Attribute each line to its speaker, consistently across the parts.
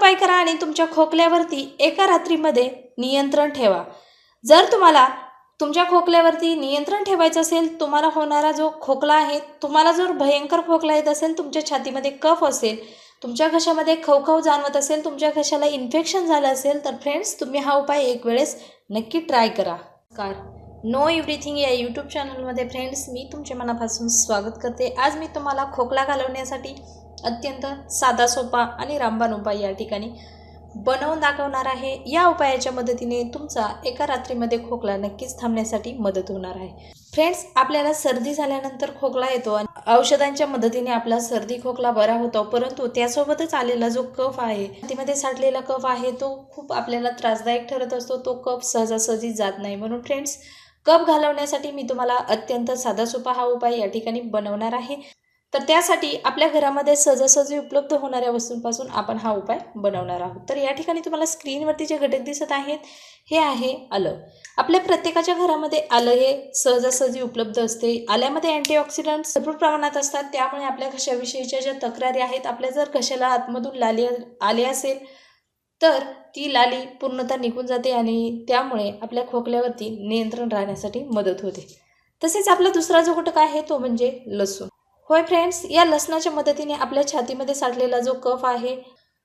Speaker 1: उपाय करा आणि तुमच्या खोकल्यावरती एका रात्रीमध्ये नियंत्रण ठेवा। जर तुम्हाला तुमच्या खोकल्यावरती नियंत्रण ठेवायचं असेल, तुम्हाला होणारा जो खोकला आहे, तुम्हाला जर भयंकर खोकला येत असेल, तुमच्या छातीमध्ये कफ असेल, तुमच्या घशामध्ये खवखव जाणवत असेल, तुमच्या घशाला इन्फेक्शन झालं असेल, तर फ्रेंड्स तुम्ही हा उपाय एक वेळेस नक्की ट्राय करा। नो एव्हरीथिंग या यूट्यूब चॅनलमध्ये फ्रेंड्स मी तुमचे मनापासून स्वागत करते। आज मी तुम्हाला खोकला घालवण्यासाठी अत्यंत साधा सोपा आणि रामबाण उपाय या ठिकाणी बनवून दाखवणार आहे। या उपायाच्या मदतीने तुमचा एका रात्रीमध्ये खोकला नक्कीच थांबण्यासाठी मदत होणार आहे। फ्रेंड्स, आपल्याला सर्दी झाल्यानंतर खोकला येतो आणि औषधांच्या मदतीने आपला सर्दी खोकला बरा होतो, परंतु त्यासोबतच आलेला जो कफ आहे, छातीमध्ये साठलेला कफ आहे, तो खूप आपल्याला त्रासदायक ठरत असतो। तो कफ सहजासहजी जात नाही। म्हणून फ्रेंड्स, कफ घालवण्यासाठी मी तुम्हाला अत्यंत साधा सोपा हा उपाय या ठिकाणी बनवणार आहे। तर त्यासाठी आपल्या घरामध्ये सहजासहजी उपलब्ध होणाऱ्या वस्तूंपासून आपण हा उपाय बनवणार आहोत। तर या ठिकाणी तुम्हाला स्क्रीनवरती जे घटक दिसत आहेत, हे आहे आलं। आपल्या प्रत्येकाच्या घरामध्ये आलं हे सहजासहजी उपलब्ध असते। आल्यामध्ये अँटीऑक्सिडंट्स भरपूर प्रमाणात असतात, त्यामुळे आपल्या घशाविषयीच्या ज्या तक्रारी आहेत, आपल्या जर घशाला आतमधून लाली आले असेल तर ती लाली पूर्णतः निघून जाते आणि त्यामुळे आपल्या खोकल्यावरती नियंत्रण राहण्यासाठी मदत होते। तसेच आपला दुसरा जो घटक आहे तो म्हणजे लसूण। होय फ्रेंड्स, या लसणाच्या मदतीने आपल्या छातीमध्ये साठलेला जो कफ आहे,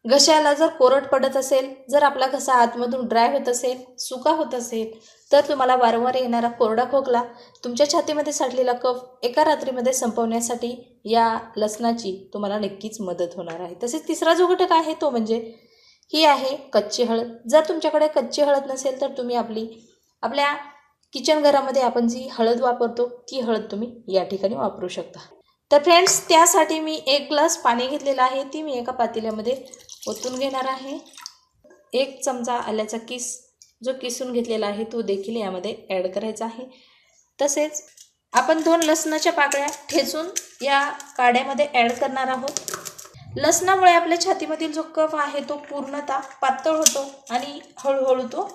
Speaker 1: घशाला जर कोरड पडत असेल, जर आपला घसा आतमधून ड्राय होत असेल, सुका होत असेल, तर तुम्हाला वारंवार येणारा कोरडा खोकला, तुमच्या छातीमध्ये साठलेला कफ एका रात्रीमध्ये संपवण्यासाठी या लसणाची तुम्हाला नक्कीच मदत होणार आहे। तसेच तिसरा जो घटक आहे तो म्हणजे ही आहे कच्ची हळद। जर तुमच्याकडे कच्ची हळद नसेल तर तुम्ही आपल्या किचन घरामध्ये आपण जी हळद वापरतो ती हळद तुम्ही या ठिकाणी वापरू शकता। तर फ्रेंड्स, त्यासाठी मी 1 ग्लास पाणी घेतलेला आहे, ती मी एका पातेल्यामध्ये ओतून घेणार आहे। 1 चमचा आल्याचा किस जो किसून घेतलेला आहे तो देखील यामध्ये ॲड करायचा आहे। तसेच आपण 2 लसणाच्या पाकळ्या ठेचून या काढ्यामध्ये ॲड करणार आहोत। लसणामुळे आपल्या छातीमधील जो कफ आहे तो पूर्णतः पातळ होतो आणि हळूहळू तो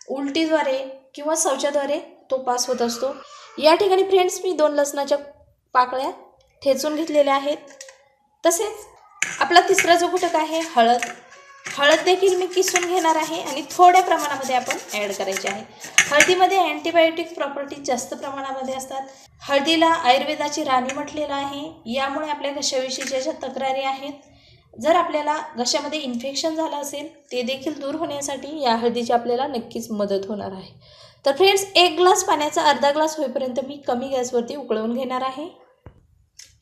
Speaker 1: उलटीद्वारे किंवा शौचाद्वारे तो पास होत असतो। या ठिकाणी फ्रेंड्स मी 2 लसणाच्या पाकळ्या ठेचून घेतलेल्या आहेत। तसेच आपला तिसरा जो घटक आहे हळद देखील मी किसून घेणार आहे आणि थोड्या प्रमाणामध्ये आपण ॲड करायचे आहे। हळदीमध्ये अँटीबायोटिक प्रॉपर्टी जास्त प्रमाणामध्ये असतात। हळदीला आयुर्वेदाची राणी म्हटलेलं आहे। यामुळे आपल्या घशाविषयीच्या ज्या तक्रारी आहेत, जर आपल्याला घशामध्ये इन्फेक्शन झालं असेल, ते देखील दूर होण्यासाठी या हळदीची आपल्याला नक्कीच मदत होणार आहे। तर फ्रेंड्स, 1 ग्लास पाण्याचा अर्धा ग्लास होईपर्यंत मी कमी गॅसवरती उकळवून घेणार आहे।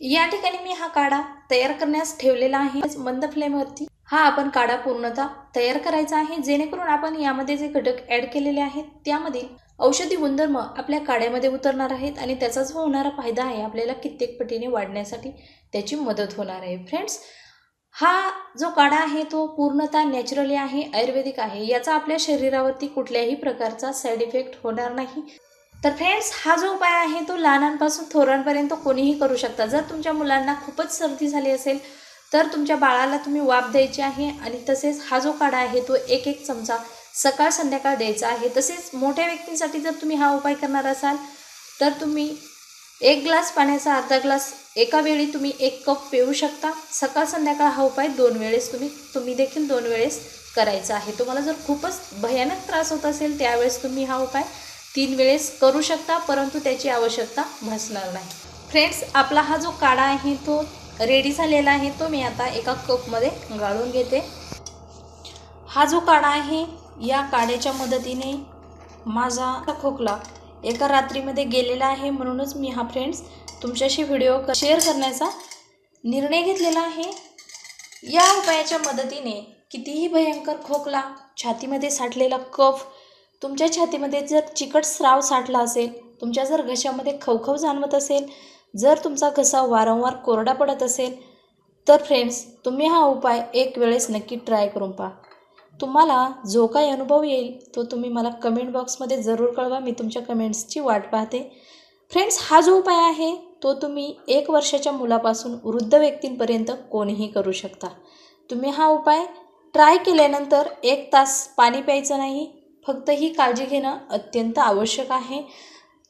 Speaker 1: या ठिकाणी मी हा काढा तयार करण्यास ठेवलेला आहे। मंद फ्लेमवरती हा आपण काढा पूर्णतः तयार करायचा आहे, जेणेकरून आपण यामध्ये जे घटक ॲड केलेले आहेत त्यामधील औषधी गुणधर्म आपल्या काढ्यामध्ये उतरणार आहेत आणि त्याचा जो होणारा फायदा आहे आपल्याला कित्येक पटीने वाढण्यासाठी त्याची मदत होणार आहे। फ्रेंड्स, हा जो काढा आहे तो पूर्णतः नॅचरली आहे, आयुर्वेदिक आहे। याचा आपल्या शरीरावरती कुठल्याही प्रकारचा साईड इफेक्ट होणार नाही। तर फ्रेंड्स, हा जो उपाय आहे तो लहानांपासून थोरांपर्यंत कोणीही करू शकता। जर तुमच्या मुलांना खूपच सर्दी झाली असेल तर तुमच्या बाळाला तुम्ही वाफ द्यायची आहे आणि तसेच हा जो काढा आहे तो 1-1 चमचा सकाळ संध्याकाळ द्यायचा आहे। तसेच मोठ्या व्यक्तींसाठी जर तुम्ही हा उपाय करणार असाल तर तुम्ही 1 ग्लास पाण्याचा अर्धा ग्लास एका वेळी तुम्ही 1 कप पिऊ शकता। सकाळ संध्याकाळ हा उपाय 2 वेळेस तुम्ही देखील 2 वेळेस करायचा आहे। तुम्हाला जर खूपच भयानक त्रास होत असेल त्यावेळेस तुम्ही हा उपाय 3 वेळेस करू शकता, परंतु त्याची आवश्यकता भासणार नाही। फ्रेंड्स, आपला हा जो काढा आहे तो रेडी झालेला आहे, तो मी आता एका कपमध्ये गाळून घेते। हा जो काढा आहे, या काढ्याच्या मदतीने माझा खोकला एका रात्रीमध्ये गेलेला आहे, म्हणूनच मी हा फ्रेंड्स तुमच्याशी व्हिडिओ शेअर करण्याचा निर्णय घेतलेला आहे। या उपायाच्या मदतीने कितीही भयंकर खोकला, छातीमध्ये साठलेला कफ, तुमच्या छातीमध्ये जर चिकट स्राव साठला असेल, तुमच्या जर घशामध्ये खवखव जाणवत असेल, जर तुमचा घसा वारंवार कोरडा पडत असेल, तर फ्रेंड्स तुम्ही हा उपाय 1 वेळेस नक्की ट्राय करून पहा। तुम्हाला जो काही अनुभव येईल तो तुम्ही मला कमेंट बॉक्समध्ये जरूर कळवा, मी तुमच्या कमेंट्सची वाट पाहते। फ्रेंड्स, हा जो उपाय आहे तो तुम्ही 1 वर्षाच्या मुलापासून वृद्ध व्यक्तींपर्यंत कोणीही करू शकता। तुम्ही हा उपाय ट्राय केल्यानंतर 1 तास पाणी प्यायचं नाही, फक्त ही काळजी घेणं अत्यंत आवश्यक आहे।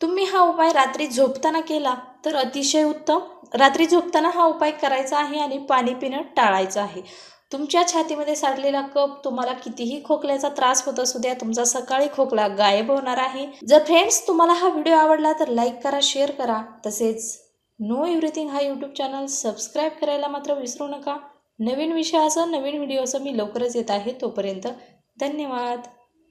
Speaker 1: तुम्ही हा उपाय रात्री झोपताना केला तर अतिशय उत्तम। रात्री झोपताना हा उपाय करायचा आहे आणि पाणी पिणं टाळायचं आहे। तुमच्या छातीमध्ये साठलेला कफ तुम्हाला कितीही खोकल्याचा त्रास होत असू द्या, तुमचा सकाळी खोकला गायब होणार आहे. जर फ्रेंड्स तुम्हाला हा व्हिडिओ आवडला तर लाईक करा, शेअर करा. तसेच नो एव्हरीथिंग हा यूट्यूब चॅनल सबस्क्राईब करायला मात्र विसरू नका. नवीन विषयासह नवीन व्हिडिओसह मी लवकरच येत आहे. तोपर्यंत धन्यवाद.